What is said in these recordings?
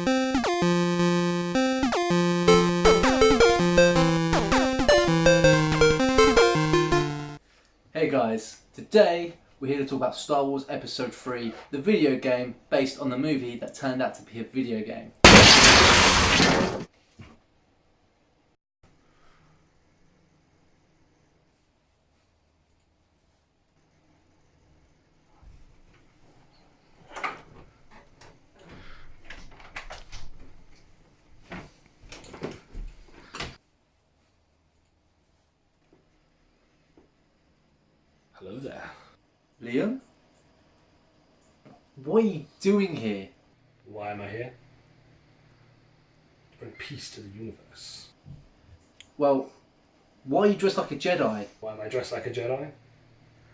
Hey guys, today we're here to talk about Star Wars Ep.3, the video game based on the movie that turned out to be a video game. Hello there. Liam? What are you doing here? Why am I here? To bring peace to the universe. Well, why are you dressed like a Jedi? Why am I dressed like a Jedi?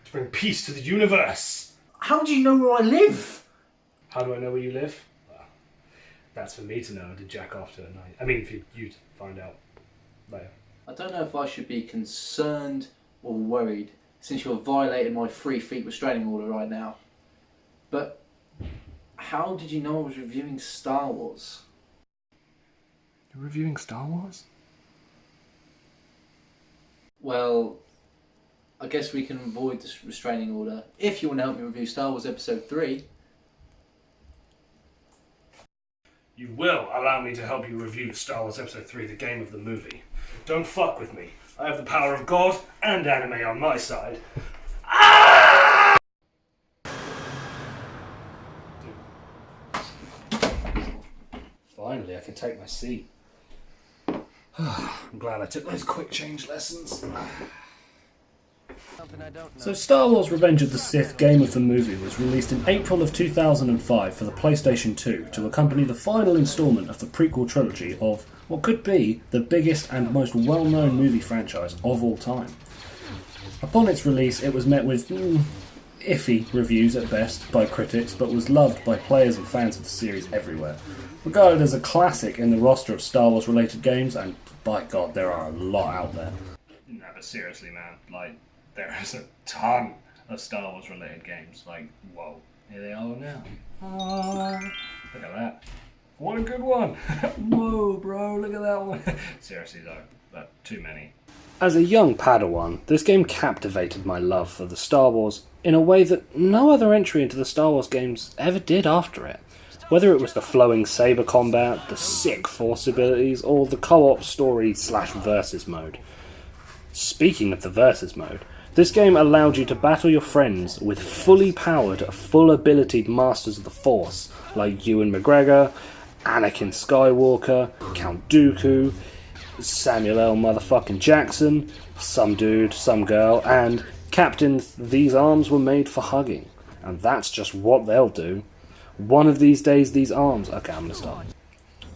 To bring peace to the universe! How do you know where I live? How do I know where you live? Well, that's for me to know and to jack off to at night. I mean, for you to find out later. I don't know if I should be concerned or worried, since you're violating my 3 feet restraining order right now. But how did you know I was reviewing Star Wars? You're reviewing Star Wars? Well, I guess we can avoid this restraining order if you want to help me review Star Wars Episode 3. You will allow me to help you review Star Wars Episode 3, the game of the movie. Don't fuck with me. I have the power of God and anime on my side. Ah! Finally, I can take my seat. I'm glad I took those quick change lessons. So Star Wars Revenge of the Sith game of the movie was released in April of 2005 for the PlayStation 2 to accompany the final instalment of the prequel trilogy of what could be the biggest and most well-known movie franchise of all time. Upon its release, it was met with iffy reviews at best by critics, but was loved by players and fans of the series everywhere. Regarded as a classic in the roster of Star Wars related games, and by God, there are a lot out there. No, but seriously, man, like, there is a ton of Star Wars related games. Like, whoa, here they are now. Look at that. What a good one. Whoa, bro, look at that one. Seriously though, but too many. As a young Padawan, this game captivated my love for the Star Wars in a way that no other entry into the Star Wars games ever did after it. Whether it was the flowing saber combat, the sick force abilities, or the co-op story / versus mode. Speaking of the versus mode, this game allowed you to battle your friends with fully powered, full-abilitied masters of the Force, like Ewan McGregor, Anakin Skywalker, Count Dooku, Samuel L. motherfucking Jackson, some dude, some girl, and Captain, these arms were made for hugging. And that's just what they'll do. One of these days, these arms... Okay, I'm gonna stop.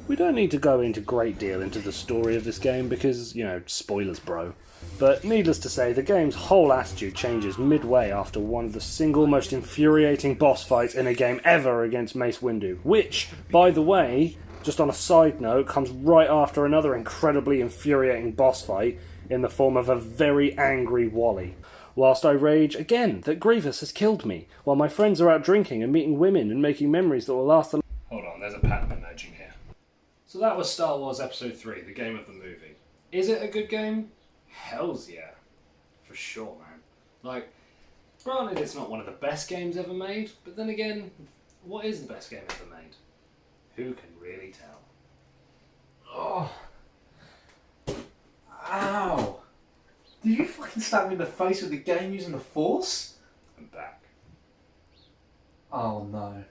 We don't need to go into great deal into the story of this game because, spoilers, bro. But needless to say, the game's whole attitude changes midway after one of the single most infuriating boss fights in a game ever against Mace Windu, which, by the way, just on a side note, comes right after another incredibly infuriating boss fight in the form of a very angry Wally. Whilst I rage again that Grievous has killed me, while my friends are out drinking and meeting women and making memories that will last a... Hold on, there's a pattern emerging here. So that was Star Wars Episode 3, the game of the movie. Is it a good game? Hells yeah. For sure, man. Like, granted it's not one of the best games ever made, but then again, what is the best game ever made? Who can really tell? Oh. Ow. Did you fucking stab me in the face with the game using the Force? I'm back. Oh no.